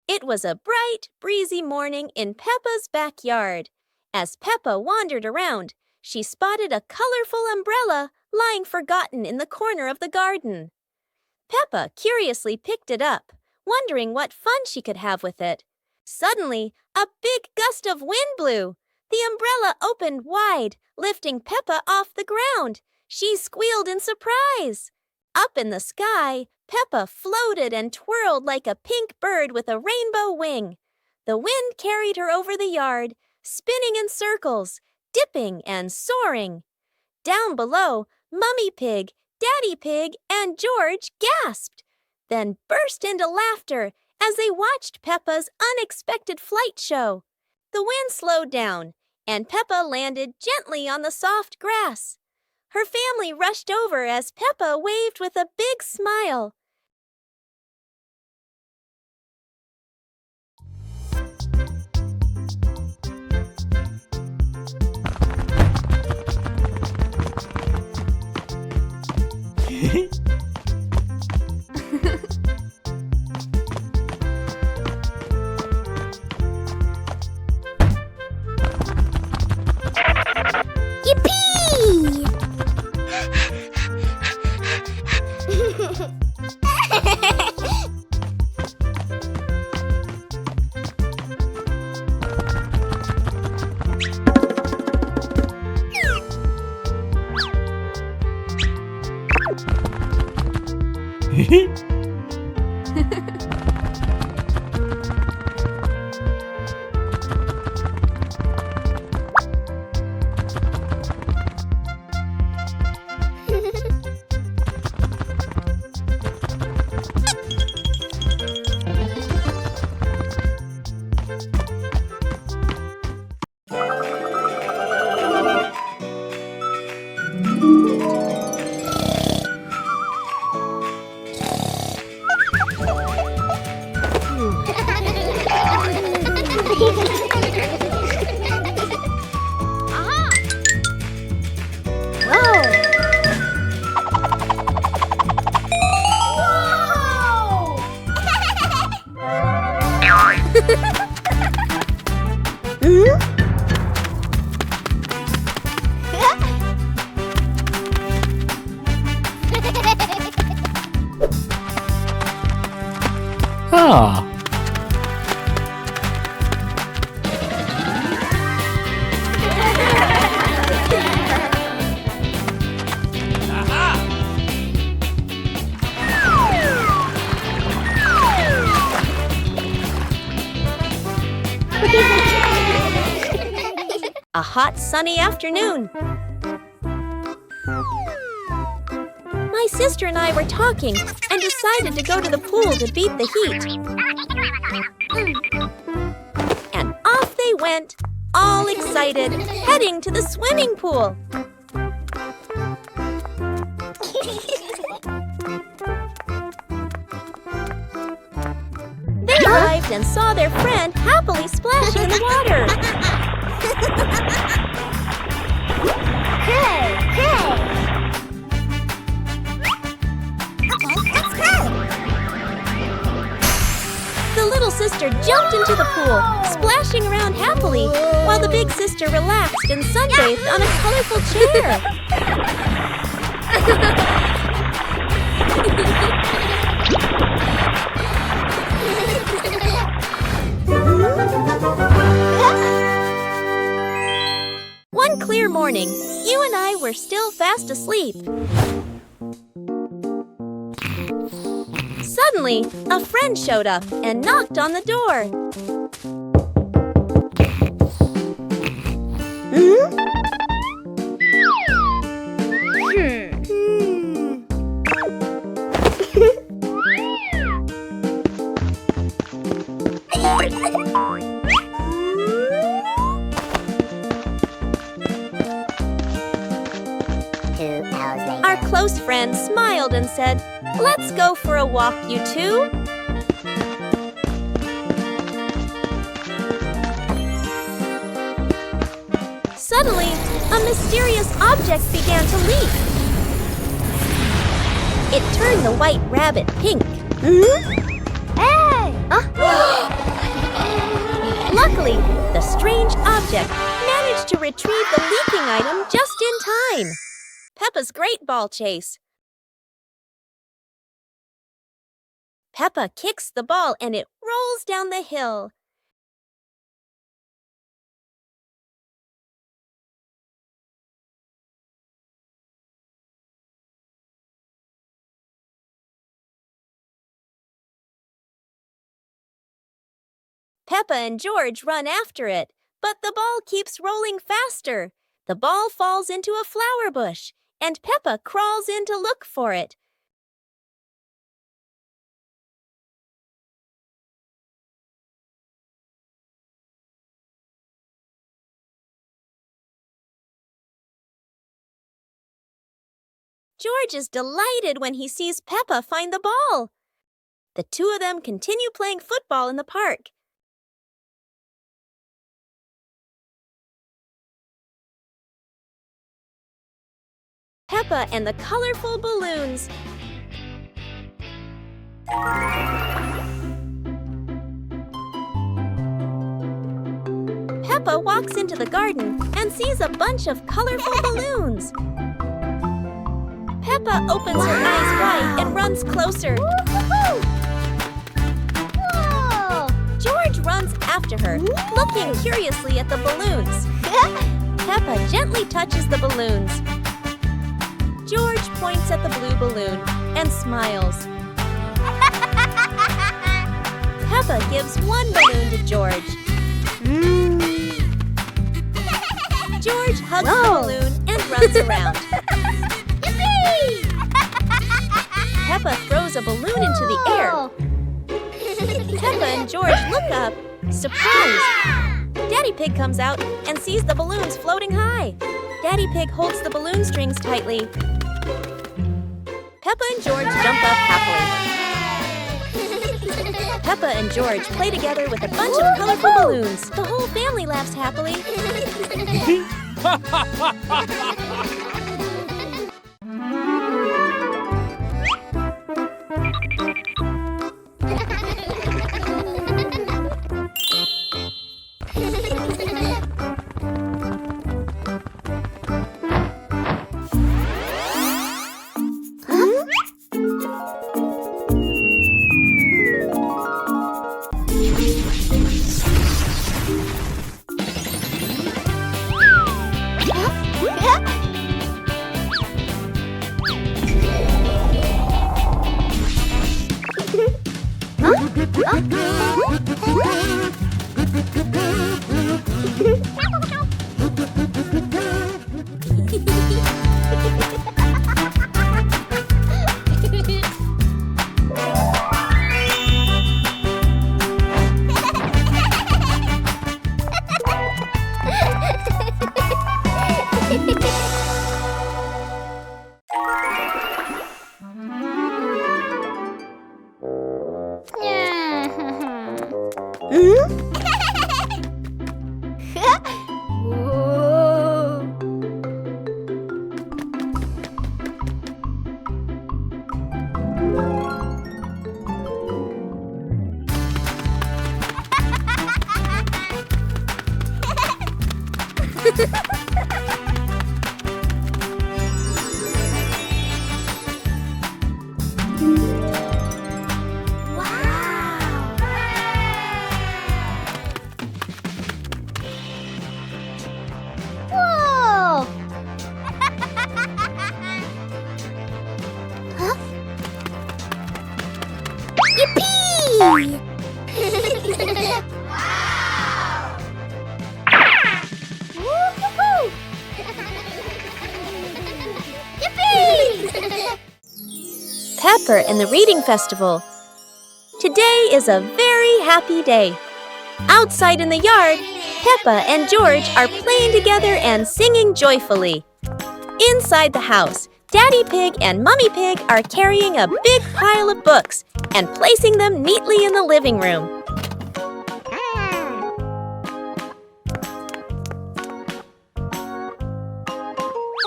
It was a bright, breezy morning in Peppa's backyard. As Peppa wandered around, she spotted a colorful umbrella lying forgotten in the corner of the garden. Peppa curiously picked it up, wondering what fun she could have with it. Suddenly, a big gust of wind blew. The umbrella opened wide, lifting Peppa off the ground. She squealed in surprise. Up in the sky, Peppa floated and twirled like a pink bird with a rainbow wing. The wind carried her over the yard, spinning in circles, dipping and soaring. Down below, Mummy Pig, Daddy Pig, and George gasped, then burst into laughter as they watched Peppa's unexpected flight show. The wind slowed down, and Peppa landed gently on the soft grass. Her family rushed over as Peppa waved with a big smile. A hot, sunny afternoon. My sister and I were talking and decided to go to the pool to beat the heat. And off they went, all excited, heading to the swimming pool. They arrived and saw their friend happily splashing in the water. The little sister jumped into the pool, splashing around happily, while the big sister relaxed and sunbathed on a colorful chair. One clear morning, you and I were still fast asleep. Suddenly, a friend showed up and knocked on the door. Our close friend smiled and said, "Let's go for a walk, you two." Suddenly, a mysterious object began to leak. It turned the white rabbit pink. Hey! the strange object, managed to retrieve the leaking item just in time. Peppa's great ball chase. Peppa kicks the ball and it rolls down the hill. Peppa and George run after it, but the ball keeps rolling faster. The ball falls into a flower bush, and Peppa crawls in to look for it. George is delighted when he sees Peppa find the ball. The two of them continue playing football in the park. Peppa and the colorful balloons. Peppa walks into the garden and sees a bunch of colorful balloons. Peppa opens her eyes wide and runs closer. George runs after her, looking curiously at the balloons. Peppa gently touches the balloons. George points at the blue balloon and smiles. Peppa gives one balloon to George. George hugs the balloon and runs around. Peppa throws a balloon into the air. Peppa and George look up, surprised. Daddy Pig comes out and sees the balloons floating high. Daddy Pig holds the balloon strings tightly. Peppa and George jump up happily. Peppa and George play together with a bunch of colorful balloons. The whole family laughs happily. Pepper and the Reading Festival. Today is a very happy day. Outside in the yard, Peppa and George are playing together and singing joyfully. Inside the house, Daddy Pig and Mummy Pig are carrying a big pile of books and placing them neatly in the living room.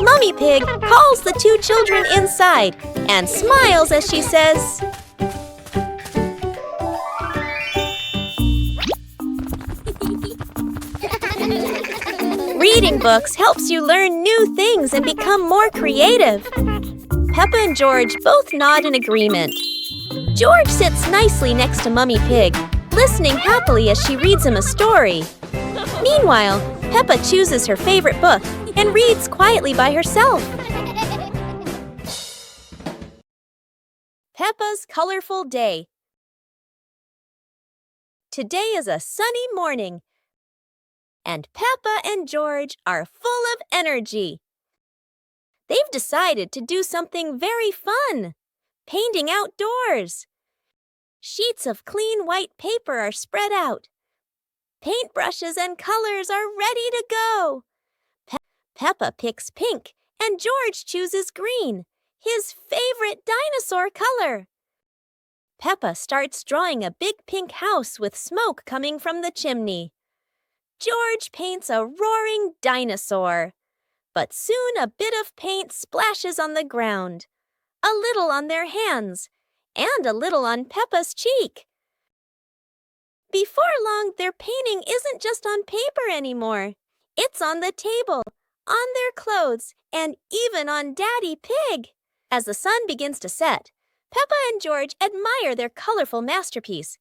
Mummy Pig calls the two children inside and smiles as she says, Reading books helps you learn new things and become more creative. Peppa and George both nod in agreement. George sits nicely next to Mummy Pig, listening happily as she reads him a story. Meanwhile, Peppa chooses her favorite book and reads quietly by herself. Peppa's colorful day. Today is a sunny morning, and Peppa and George are full of energy. They've decided to do something very fun, painting outdoors. Sheets of clean white paper are spread out. Paintbrushes and colors are ready to go. Peppa picks pink and George chooses green, his favorite dinosaur color. Peppa starts drawing a big pink house with smoke coming from the chimney. George paints a roaring dinosaur. But soon a bit of paint splashes on the ground, a little on their hands, and a little on Peppa's cheek. Before long, their painting isn't just on paper anymore. It's on the table, on their clothes, and even on Daddy Pig. As the sun begins to set, Peppa and George admire their colorful masterpiece.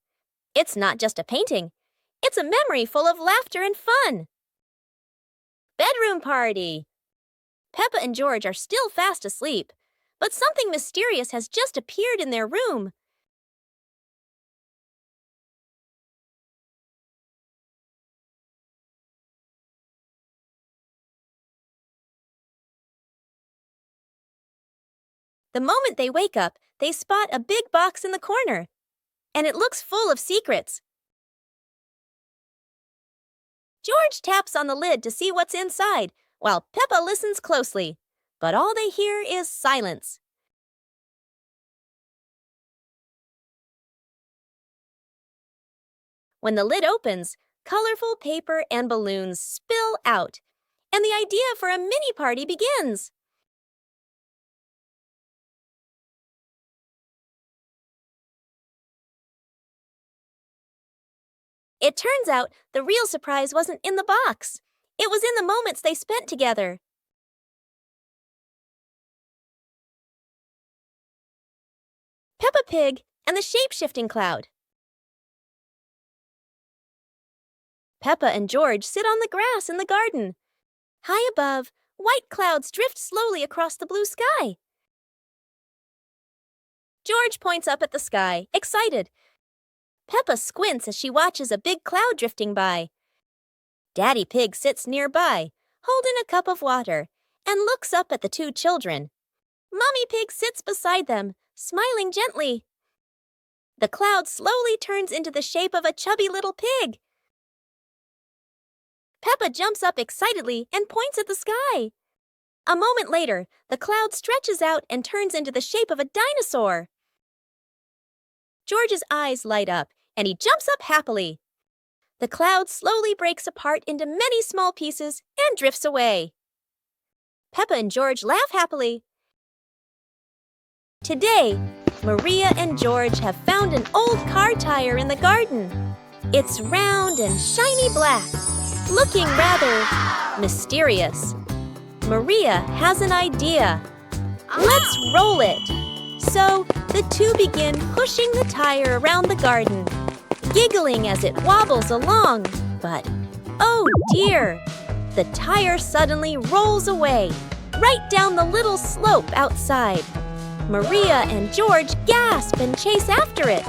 It's not just a painting. It's a memory full of laughter and fun. Bedroom party. Peppa and George are still fast asleep, but something mysterious has just appeared in their room. The moment they wake up, they spot a big box in the corner, and it looks full of secrets. George taps on the lid to see what's inside, while Peppa listens closely, but all they hear is silence. When the lid opens, colorful paper and balloons spill out, and the idea for a mini party begins. It turns out the real surprise wasn't in the box. It was in the moments they spent together. Peppa Pig and the shape-shifting cloud. Peppa and George sit on the grass in the garden. High above, white clouds drift slowly across the blue sky. George points up at the sky, excited. Peppa squints as she watches a big cloud drifting by. Daddy Pig sits nearby, holding a cup of water, and looks up at the two children. Mummy Pig sits beside them, smiling gently. The cloud slowly turns into the shape of a chubby little pig. Peppa jumps up excitedly and points at the sky. A moment later, the cloud stretches out and turns into the shape of a dinosaur. George's eyes light up, and he jumps up happily. The cloud slowly breaks apart into many small pieces and drifts away. Peppa and George laugh happily. Today, Maria and George have found an old car tire in the garden. It's round and shiny black, looking rather mysterious. Maria has an idea. Let's roll it. So the two begin pushing the tire around the garden, giggling as it wobbles along. But, oh dear, the tire suddenly rolls away, right down the little slope outside. Maria and George gasp and chase after it.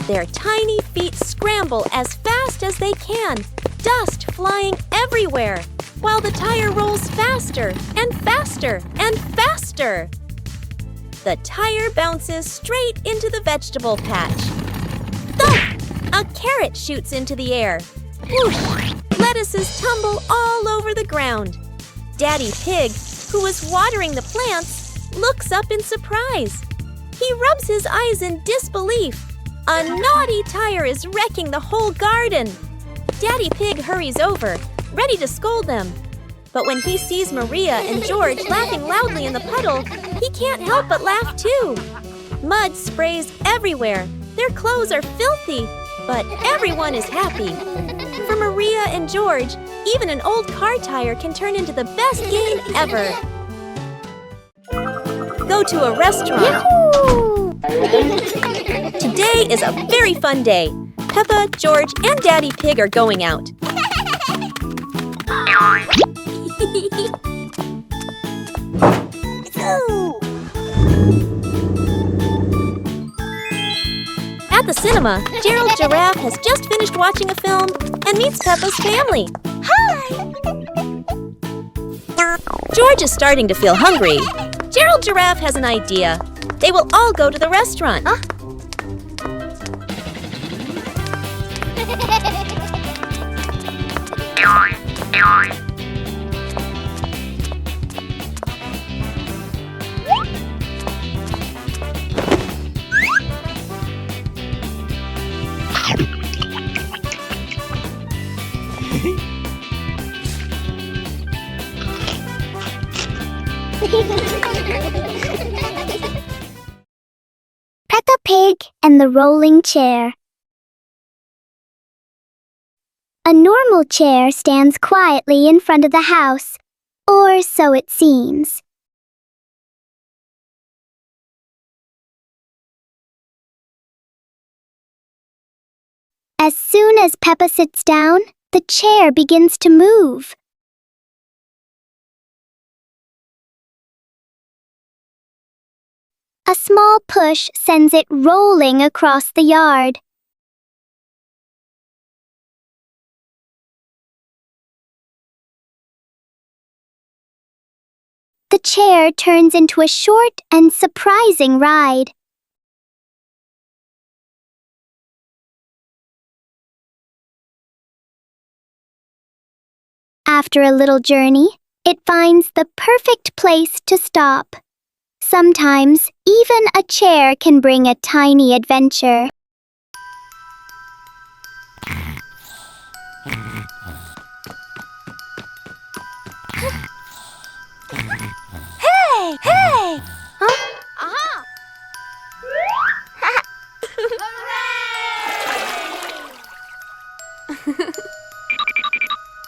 Their tiny feet scramble as fast as they can, dust flying everywhere, while the tire rolls faster and faster and faster. The tire bounces straight into the vegetable patch. Thump! A carrot shoots into the air. Whoosh! Lettuces tumble all over the ground. Daddy Pig, who was watering the plants, looks up in surprise. He rubs his eyes in disbelief. A naughty tire is wrecking the whole garden. Daddy Pig hurries over, ready to scold them. But when he sees Maria and George laughing loudly in the puddle, he can't help but laugh too. Mud sprays everywhere. Their clothes are filthy, but everyone is happy. For Maria and George, even an old car tire can turn into the best game ever. Go to a restaurant. Yahoo! Today is a very fun day. Peppa, George, and Daddy Pig are going out. At the cinema, Gerald Giraffe has just finished watching a film and meets Peppa's family. Hi! George is starting to feel hungry. Gerald Giraffe has an idea. They will all go to the restaurant. Peppa Pig and the rolling chair. A normal chair stands quietly in front of the house, or so it seems. As soon as Peppa sits down, the chair begins to move. A small push sends it rolling across the yard. The chair turns into a short and surprising ride. After a little journey, it finds the perfect place to stop. Sometimes, even a chair can bring a tiny adventure. Hey! Hey! Huh? Aha!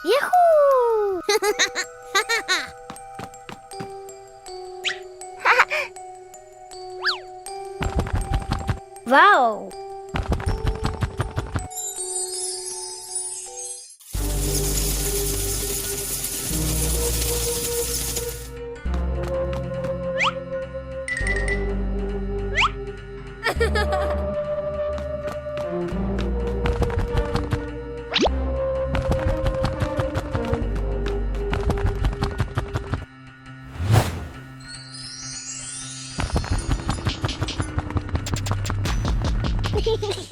Yahoo! Wow!